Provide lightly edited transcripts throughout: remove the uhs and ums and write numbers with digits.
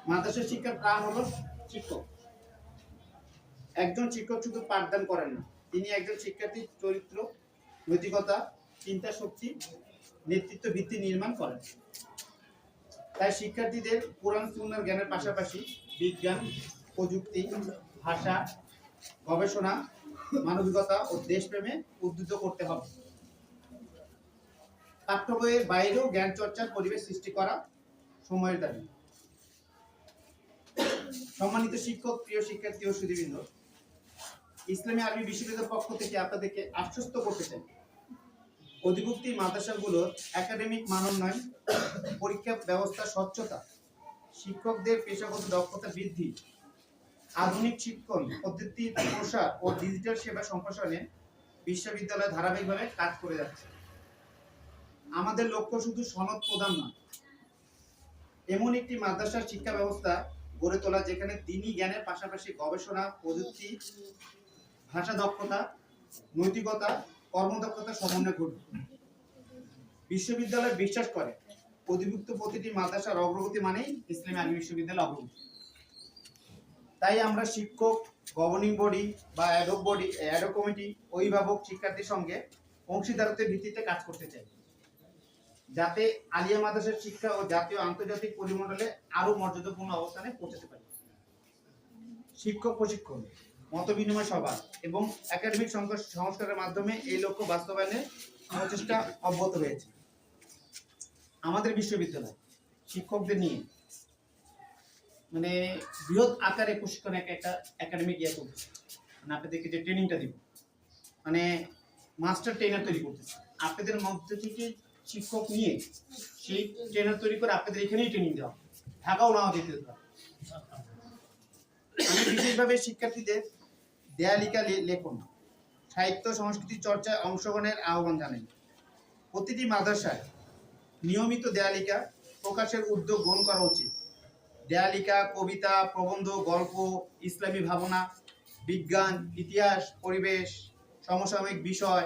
মাদ্রাসা শিক্ষার প্রাণ হলো শিক্ষক। একজন শিক্ষক শুধু পাঠদান করেন না, তিনি একজন শিক্ষার্থীর চরিত্র, নৈতিকতা, চিন্তা শক্তি, নেতৃত্ব ভিত্তি নির্মাণ করেন। তাই শিক্ষার্থীদের কোরআন সুন্নাহর জ্ঞানের পাশাপাশি বিজ্ঞান, প্রযুক্তি, ভাষা, গবেষণা, মানবিকতা ও দেশপ্রেমে উদ্বুদ্ধ করতে হবে। পাঠ্য বইয়ের বাইরেও জ্ঞান চর্চার পরিবেশ সৃষ্টি করা সময়ের দাবি। সম্মানিত শিক্ষক, প্রিয় শিক্ষার্থী ও সুধীবৃন্দ, ইসলামী আরবি বিশ্ববিদ্যালয়ের পক্ষ থেকে আপনাদেরকে আশ্বস্ত করতে চাই, অধিভুক্তি মাদ্রাসাগুলোর একাডেমিক মানোন্নয়ন, পরীক্ষা ব্যবস্থা স্বচ্ছতা, শিক্ষকদের পেশাগত দক্ষতা বৃদ্ধি, আধুনিক শিক্ষণ পদ্ধতির প্রসার ও ডিজিটাল সেবা সম্প্রসারণে বিশ্ববিদ্যালয় ধারাবাহিকভাবে কাজ করে যাচ্ছে। আমাদের লক্ষ্য শুধু সনদ প্রদান নয়, এমন একটি মাদ্রাসার শিক্ষা ব্যবস্থা গড়ে তোলা যেখানে দ্বীনি জ্ঞানের পাশাপাশি গবেষণা, প্রযুক্তি, ভাষা দক্ষতা, নৈতিকতা, কর্মদক্ষতা সমন্বয় ঘটবে। বিশ্ববিদ্যালয় বিশ্বাস করে অধিভুক্ত প্রতিটি মাদ্রাসার অগ্রগতি মানেই ইসলামী আরবি বিশ্ববিদ্যালয় অগ্রগতি। তাই আমরা শিক্ষক, গভর্নিং বডি বা অ্যাডক কমিটি, অভিভাবক, শিক্ষার্থীর সঙ্গে অংশীদারত্বের ভিত্তিতে কাজ করতে চাই, যাতে আলিয়া মাদ্রাসার শিক্ষা ও জাতীয় আন্তর্জাতিক পরিমণ্ডলে আরো মর্যাদাপূর্ণ অবস্থানে পৌঁছাতে পারে। শিক্ষক প্রশিক্ষণ, মতবিনিময় সভা এবং একাডেমিক সংস্কারের মাধ্যমে এই লক্ষ্য বাস্তবায়নে প্রচেষ্টা অব্যাহত রয়েছে। আমাদের বিশ্ববিদ্যালয় শিক্ষকদের নিয়ে বৃহৎ আকারে প্রশিক্ষণ একটা একাডেমিক ইয়ে করতেছে। আপনাদেরকে যে ট্রেনিংটা দিব, মাস্টার ট্রেনার তৈরি করতেছে। আপনাদের মধ্যে থেকে শিক্ষক নিয়ে সেই ট্রেনার তৈরি করে আপনাদের এখানেই ট্রেনিং দেওয়া, ঢাকাও নাও দিতে হবে। আমি বিশেষভাবে শিক্ষার্থীদের দেয়ালিকা লেখন, সাহিত্য সংস্কৃতি চর্চায় অংশগ্রহণের আহ্বান জানাই। প্রতিটি মাদ্রাসায় নিয়মিত দেয়ালিকা প্রকাশের উদ্যোগ গ্রহণ করা উচিত। দেয়ালিকা, কবিতা, প্রবন্ধ, গল্প, ইসলামী ভাবনা, বিজ্ঞান, ইতিহাস, পরিবেশ, সমসাময়িক বিষয়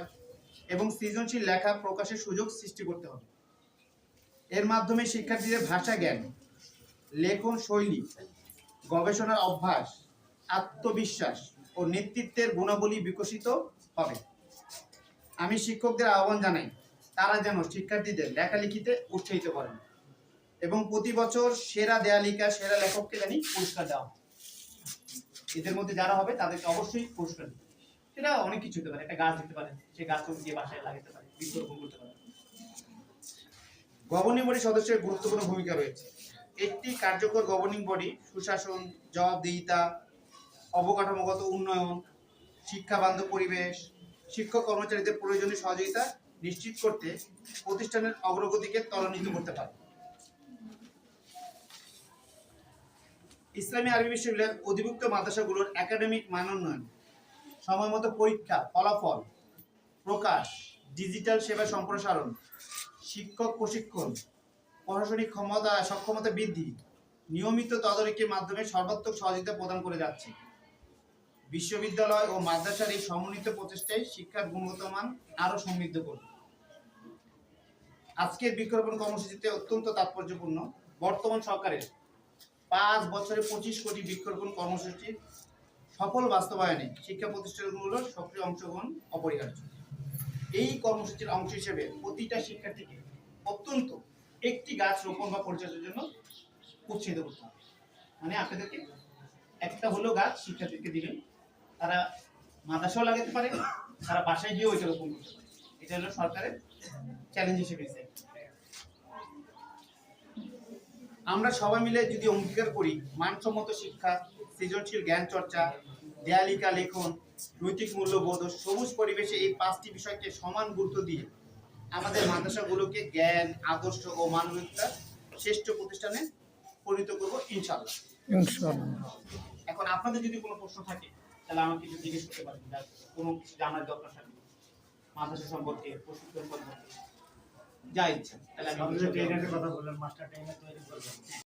এবং সৃজনশীল লেখা প্রকাশের সুযোগ সৃষ্টি করতে হবে। এর মাধ্যমে শিক্ষার্থীদের ভাষা জ্ঞান, লেখন শৈলী, গবেষণার অভ্যাস, আত্মবিশ্বাস ও নেতৃত্বের গুণাবলী বিকশিত হবে। আমি শিক্ষকদের আহ্বান জানাই, তারা যেন শিক্ষার্থীদের লেখালেখিতে উৎসাহিত করেন এবং প্রতি বছর সেরা দেয়ালিকা, সেরা লেখককে জানি পুরস্কার দেওয়া হয়। এদের মধ্যে যারা হবে তাদেরকে অবশ্যই পুরস্কার দিতে। সেটা অনেক কিছু হতে পারে, একটা গাছ দিতে পারেন, সেই গাছ দিয়ে বাসায় লাগাতে পারে, বৃক্ষরোপণ করতে পারে। গভর্নিং বডি সদস্যের গুরুত্বপূর্ণ ভূমিকা রয়েছে। একটি কার্যকর গভর্নিং বডি সুশাসন, জবাবদিহিতা, অবকাঠামোগত উন্নয়ন, শিক্ষা বান্ধব পরিবেশ, শিক্ষক কর্মচারীদের প্রয়োজনীয় সহযোগিতা নিশ্চিত করতে প্রতিষ্ঠানের অগ্রগতিকে ত্বরান্বিত করতে পারে। ইসলামী আরবি বিশ্ববিদ্যালয়ের অধিভুক্ত মাদ্রাসাগুলোর একাডেমিক মানোন্নয়ন, সময়মতো পরীক্ষা ফলাফল প্রকাশ, ডিজিটাল সেবা সম্প্রসারণ, শিক্ষক প্রশিক্ষণ, প্রশাসনিক সক্ষমতা বৃদ্ধি, নিয়মিত তদারকির মাধ্যমে সর্বাত্মক সহযোগিতা প্রদান করে যাচ্ছে। বিশ্ববিদ্যালয় ও মাদ্রাসার এই সমন্বিত প্রচেষ্টায় শিক্ষার গুণগত মান আরো সমৃদ্ধ করবে। আজকের বৃক্ষরোপণ কর্মসূচিতে অত্যন্ত তাৎপর্যপূর্ণ। বর্তমান সরকারের 5 বছরে 25 কোটি বৃক্ষরোপণ কর্মসূচির সফল বাস্তবায়নে শিক্ষা প্রতিষ্ঠানগুলোর সক্রিয় অংশগ্রহণ অপরিহার্য। এই কর্মসূচির অংশ হিসেবে প্রতিটা শিক্ষার্থীকে অত্যন্ত একটি গাছ রোপণ বা পরিচর্যার জন্য উৎসাহিত করতে হবে। আপনাদেরকে একটা হলেও গাছ শিক্ষার্থীকে দিলেন, তারা মাদ্রাসাও লাগাতে পারে, তারা বাসায় গিয়ে ওইটা রোপণ করতে পারে। এটা হলো সরকারের চ্যালেঞ্জ হিসেবে। আমরা সবাই মিলে যদি অঙ্গীকার করি মানসম্মত শিক্ষা, সৃজনশীল জ্ঞান চর্চা, দেয়ালিকা লেখন, নৈতিক মূল্যবোধ ও সবুজ পরিবেশে এই 5টি বিষয়কে সমান গুরুত্ব দিয়ে আমাদের মাদ্রাসাগুলোকে জ্ঞান, আদর্শ ও মানবিকতার শ্রেষ্ঠ প্রতিষ্ঠানে পরিণত করব ইনশাআল্লাহ। এখন আপনাদের যদি কোনো প্রশ্ন থাকে তাহলে আমাকে একটু জিজ্ঞেস করতে পারেন, কোনো কিছু জানার দরকার থাকে মাদ্রাসা সম্পর্কে, প্রশিক্ষণ সম্পর্কে, যা ইচ্ছা। তাহলে আমি কথা বললাম, মাস্টার ট্রেনার তৈরি করবেন।